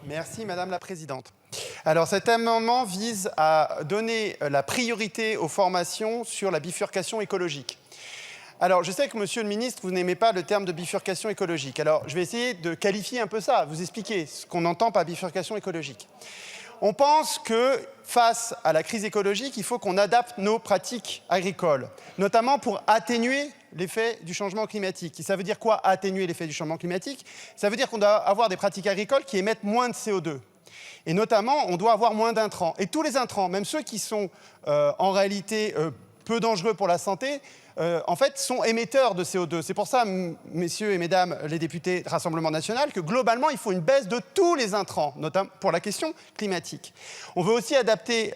Merci Madame la Présidente. Alors cet amendement vise à donner la priorité aux formations sur la bifurcation écologique. Alors je sais que Monsieur le Ministre, vous n'aimez pas le terme de bifurcation écologique. Alors je vais essayer de qualifier un peu ça, vous expliquer ce qu'on entend par bifurcation écologique. On pense que face à la crise écologique, il faut qu'on adapte nos pratiques agricoles, notamment pour atténuer l'effet du changement climatique. Et ça veut dire quoi, atténuer l'effet du changement climatique? Ça veut dire qu'on doit avoir des pratiques agricoles qui émettent moins de CO2. Et notamment, on doit avoir moins d'intrants. Et tous les intrants, même ceux qui sont en réalité peu dangereux pour la santé, en fait, sont émetteurs de CO2. C'est pour ça, messieurs et mesdames les députés du Rassemblement national, que globalement, il faut une baisse de tous les intrants, notamment pour la question climatique. On veut aussi adapter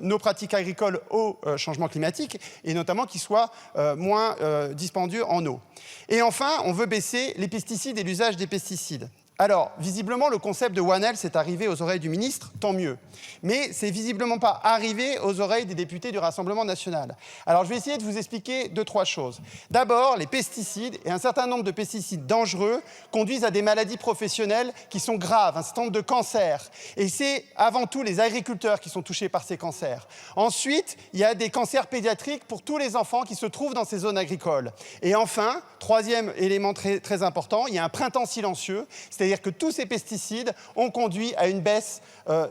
nos pratiques agricoles au changement climatique, et notamment qu'ils soient moins dispendieux en eau. Et enfin, on veut baisser les pesticides et l'usage des pesticides. Alors, visiblement, le concept de One Health est arrivé aux oreilles du ministre, tant mieux. Mais c'est visiblement pas arrivé aux oreilles des députés du Rassemblement national. Alors, je vais essayer de vous expliquer 2-3 choses. D'abord, les pesticides et un certain nombre de pesticides dangereux conduisent à des maladies professionnelles qui sont graves, un certain nombre de cancers. Et c'est avant tout les agriculteurs qui sont touchés par ces cancers. Ensuite, il y a des cancers pédiatriques pour tous les enfants qui se trouvent dans ces zones agricoles. Et enfin, troisième élément très important, il y a un printemps silencieux, c'est-à-dire que tous ces pesticides ont conduit à une baisse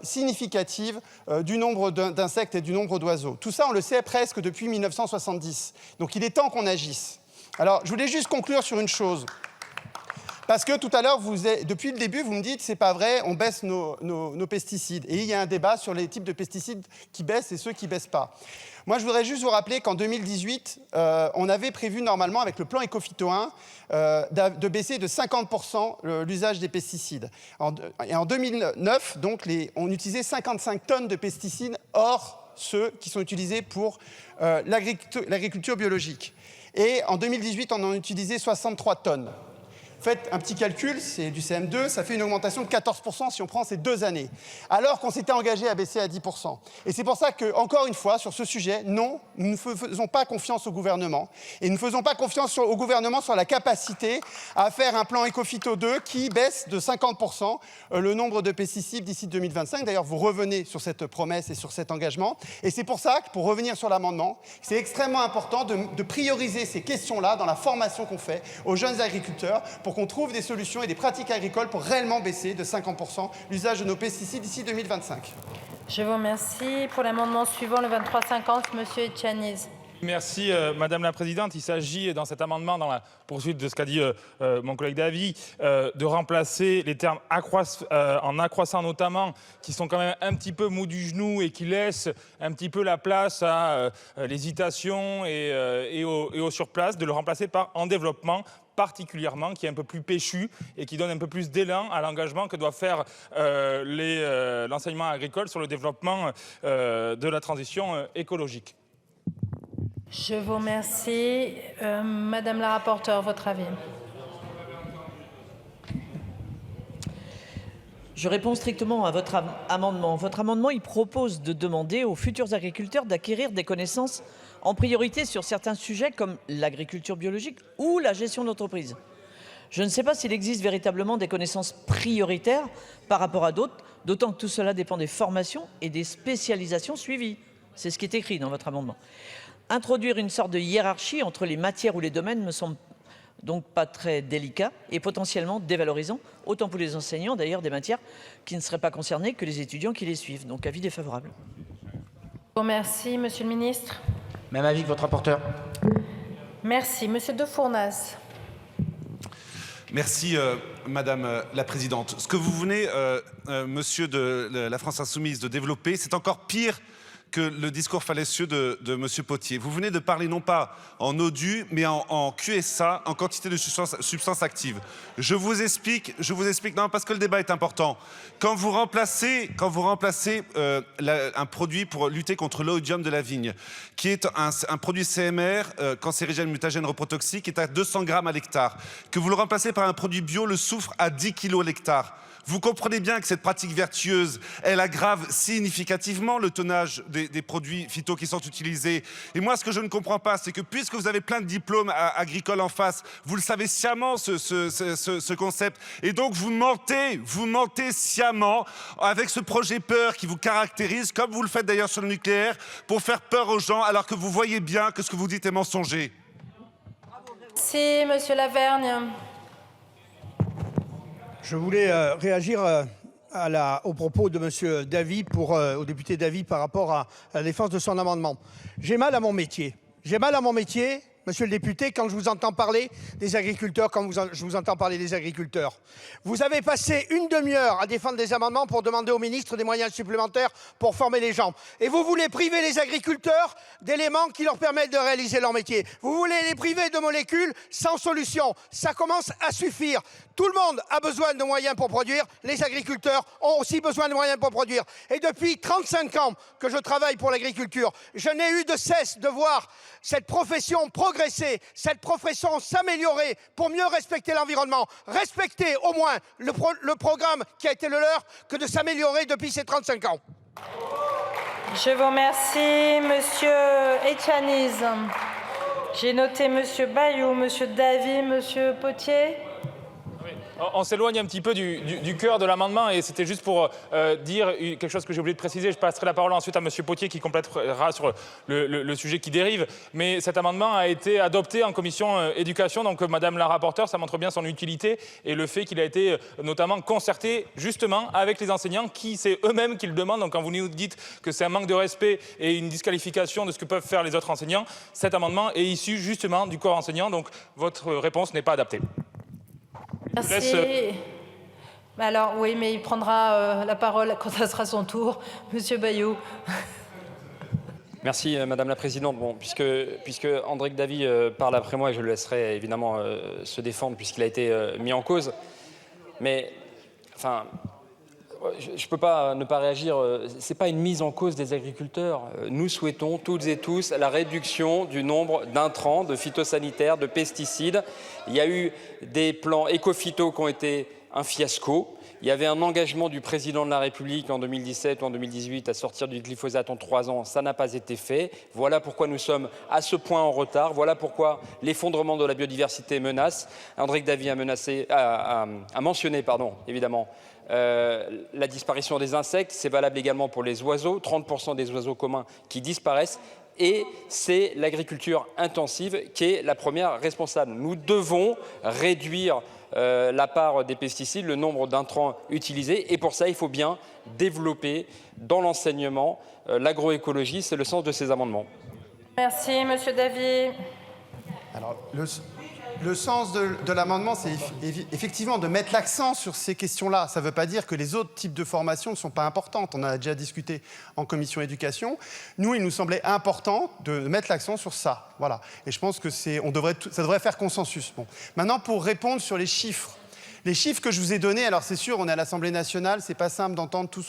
significative du nombre d'insectes et du nombre d'oiseaux. Tout ça, on le sait presque depuis 1970. Donc il est temps qu'on agisse. Alors, je voulais juste conclure sur une chose. Parce que tout à l'heure, depuis le début, vous me dites, c'est pas vrai, on baisse nos pesticides. Et il y a un débat sur les types de pesticides qui baissent et ceux qui baissent pas. Moi, je voudrais juste vous rappeler qu'en 2018, on avait prévu normalement, avec le plan Écophyto 1, de baisser de 50% l'usage des pesticides. Et en 2009, donc, on utilisait 55 tonnes de pesticides hors ceux qui sont utilisés pour l'agriculture biologique. Et en 2018, on en utilisait 63 tonnes. Faites un petit calcul, c'est du CM2, ça fait une augmentation de 14% si on prend ces 2 années, alors qu'on s'était engagé à baisser à 10%. Et c'est pour ça que, encore une fois, sur ce sujet, non, nous ne faisons pas confiance au gouvernement. Et nous ne faisons pas confiance au gouvernement sur la capacité à faire un plan Écophyto 2 qui baisse de 50% le nombre de pesticides d'ici 2025. D'ailleurs, vous revenez sur cette promesse et sur cet engagement. Et c'est pour ça que, pour revenir sur l'amendement, c'est extrêmement important de prioriser ces questions-là dans la formation qu'on fait aux jeunes agriculteurs, pour qu'on trouve des solutions et des pratiques agricoles pour réellement baisser de 50% l'usage de nos pesticides d'ici 2025. Je vous remercie. Pour l'amendement suivant, le 2350, Monsieur Etchaniz. Merci Madame la Présidente. Il s'agit dans cet amendement, dans la poursuite de ce qu'a dit mon collègue Davy, de remplacer les termes en accroissant notamment, qui sont quand même un petit peu mous du genou et qui laissent un petit peu la place à l'hésitation et au surplace, de le remplacer par en développement, particulièrement, qui est un peu plus péchu et qui donne un peu plus d'élan à l'engagement que doit faire l'enseignement agricole sur le développement de la transition écologique. Je vous remercie. Madame la rapporteure, votre avis? Je réponds strictement à votre amendement. Votre amendement, il propose de demander aux futurs agriculteurs d'acquérir des connaissances en priorité sur certains sujets comme l'agriculture biologique ou la gestion d'entreprise. Je ne sais pas s'il existe véritablement des connaissances prioritaires par rapport à d'autres, d'autant que tout cela dépend des formations et des spécialisations suivies. C'est ce qui est écrit dans votre amendement. Introduire une sorte de hiérarchie entre les matières ou les domaines me semble donc pas très délicat et potentiellement dévalorisant, autant pour les enseignants d'ailleurs des matières qui ne seraient pas concernées que les étudiants qui les suivent. Donc avis défavorable. Merci, Monsieur le Ministre. Même avis que votre rapporteur. Merci, Monsieur De Fournas. Merci Madame la Présidente. Ce que vous venez, Monsieur de la France Insoumise, de développer, c'est encore pire que le discours fallacieux de M. Potier. Vous venez de parler non pas en ODU, mais en QSA, en quantité de substances actives. Je vous explique, non, parce que le débat est important. Quand vous remplacez un produit pour lutter contre l'oïdium de la vigne, qui est un produit CMR, cancérigène, mutagène, reprotoxique, qui est à 200 grammes à l'hectare, que vous le remplacez par un produit bio, le soufre, à 10 kg l'hectare, Vous comprenez bien que cette pratique vertueuse, elle aggrave significativement le tonnage des produits phyto qui sont utilisés. Et moi, ce que je ne comprends pas, c'est que puisque vous avez plein de diplômes agricoles en face, vous le savez sciemment, ce concept. Et donc, vous mentez sciemment avec ce projet peur qui vous caractérise, comme vous le faites d'ailleurs sur le nucléaire, pour faire peur aux gens, alors que vous voyez bien que ce que vous dites est mensonger. Si, Monsieur Lavergne. Je voulais réagir aux propos de M. Davy, au député Davy, par rapport à la défense de son amendement. J'ai mal à mon métier. J'ai mal à mon métier, monsieur le député, quand je vous entends parler des agriculteurs, je vous entends parler des agriculteurs. Vous avez passé une demi-heure à défendre des amendements pour demander au ministre des moyens supplémentaires pour former les gens. Et vous voulez priver les agriculteurs d'éléments qui leur permettent de réaliser leur métier. Vous voulez les priver de molécules sans solution. Ça commence à suffire. Tout le monde a besoin de moyens pour produire. Les agriculteurs ont aussi besoin de moyens pour produire. Et depuis 35 ans que je travaille pour l'agriculture, je n'ai eu de cesse de voir cette profession progresser, cette profession s'améliorer pour mieux respecter l'environnement. Respecter au moins le programme qui a été le leur que de s'améliorer depuis ces 35 ans. Je vous remercie, Monsieur Etchaniz. J'ai noté Monsieur Bayou, Monsieur Davy, Monsieur Potier. On s'éloigne un petit peu du cœur de l'amendement et c'était juste pour dire quelque chose que j'ai oublié de préciser. Je passerai la parole ensuite à M. Potier qui complétera sur le sujet qui dérive. Mais cet amendement a été adopté en commission éducation. Donc, Madame la rapporteure, ça montre bien son utilité et le fait qu'il a été notamment concerté justement avec les enseignants qui, c'est eux-mêmes qui le demandent. Donc, quand vous nous dites que c'est un manque de respect et une disqualification de ce que peuvent faire les autres enseignants, cet amendement est issu justement du corps enseignant. Donc, votre réponse n'est pas adaptée. Merci. Alors oui, mais il prendra la parole quand ça sera son tour. Monsieur Bayou. Merci Madame la Présidente. Bon, puisque André Davy parle après moi, je le laisserai évidemment se défendre puisqu'il a été mis en cause. Mais, enfin, je ne peux pas ne pas réagir. Ce n'est pas une mise en cause des agriculteurs. Nous souhaitons toutes et tous la réduction du nombre d'intrants, de phytosanitaires, de pesticides. Il y a eu des plans éco-phyto qui ont été un fiasco. Il y avait un engagement du président de la République en 2017 ou en 2018 à sortir du glyphosate en 3 ans. Ça n'a pas été fait. Voilà pourquoi nous sommes à ce point en retard. Voilà pourquoi l'effondrement de la biodiversité menace. André Davy a mentionné, évidemment, la disparition des insectes. C'est valable également pour les oiseaux. 30% des oiseaux communs qui disparaissent. Et c'est l'agriculture intensive qui est la première responsable. Nous devons réduire la part des pesticides, le nombre d'intrants utilisés. Et pour ça, il faut bien développer dans l'enseignement l'agroécologie. C'est le sens de ces amendements. Merci, Monsieur Davy. Alors, le sens de l'amendement, c'est effectivement de mettre l'accent sur ces questions-là. Ça ne veut pas dire que les autres types de formations ne sont pas importantes. On en a déjà discuté en commission éducation. Nous, il nous semblait important de mettre l'accent sur ça. Voilà. Et je pense que ça devrait faire consensus. Bon. Maintenant, pour répondre sur les chiffres. Les chiffres que je vous ai donnés, alors c'est sûr, on est à l'Assemblée nationale, c'est pas simple d'entendre tout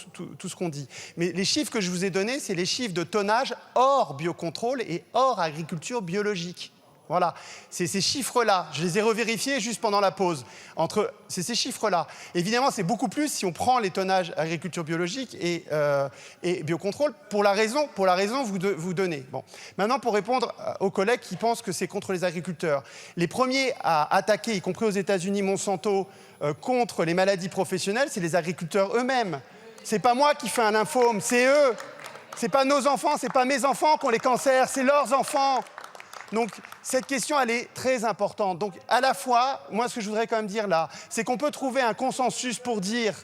ce qu'on dit. Mais les chiffres que je vous ai donnés, c'est les chiffres de tonnage hors biocontrôle et hors agriculture biologique. Voilà, c'est ces chiffres-là. Je les ai revérifiés juste pendant la pause. C'est ces chiffres-là. Évidemment, c'est beaucoup plus si on prend les tonnages agriculture biologique et biocontrôle pour la raison que vous donnez. Bon. Maintenant, pour répondre aux collègues qui pensent que c'est contre les agriculteurs. Les premiers à attaquer, y compris aux États-Unis, Monsanto, contre les maladies professionnelles, c'est les agriculteurs eux-mêmes. C'est pas moi qui fais un lymphome, c'est eux. C'est pas nos enfants, c'est pas mes enfants qui ont les cancers, c'est leurs enfants. Donc, cette question, elle est très importante. Donc, à la fois, moi, ce que je voudrais quand même dire là, c'est qu'on peut trouver un consensus pour dire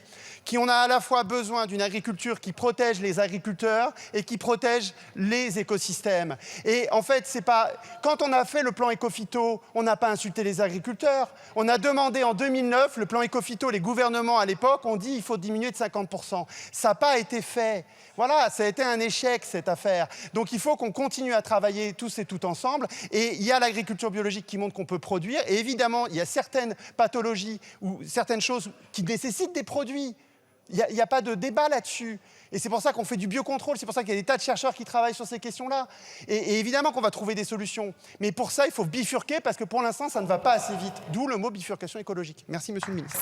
qu'on a à la fois besoin d'une agriculture qui protège les agriculteurs et qui protège les écosystèmes. Et en fait, c'est pas... Quand on a fait le plan éco-phyto, on n'a pas insulté les agriculteurs. On a demandé en 2009, le plan éco-phyto, les gouvernements à l'époque ont dit qu'il faut diminuer de 50%. Ça n'a pas été fait. Voilà, ça a été un échec, cette affaire. Donc, il faut qu'on continue à travailler tous et toutes ensemble. Et il y a l'agriculture biologique qui montre qu'on peut produire. Et évidemment, il y a certaines pathologies ou certaines choses qui nécessitent des produits. Il n'y a pas de débat là-dessus. Et c'est pour ça qu'on fait du biocontrôle, c'est pour ça qu'il y a des tas de chercheurs qui travaillent sur ces questions-là. Et évidemment qu'on va trouver des solutions. Mais pour ça, il faut bifurquer parce que pour l'instant, ça ne va pas assez vite. D'où le mot bifurcation écologique. Merci, Monsieur le Ministre.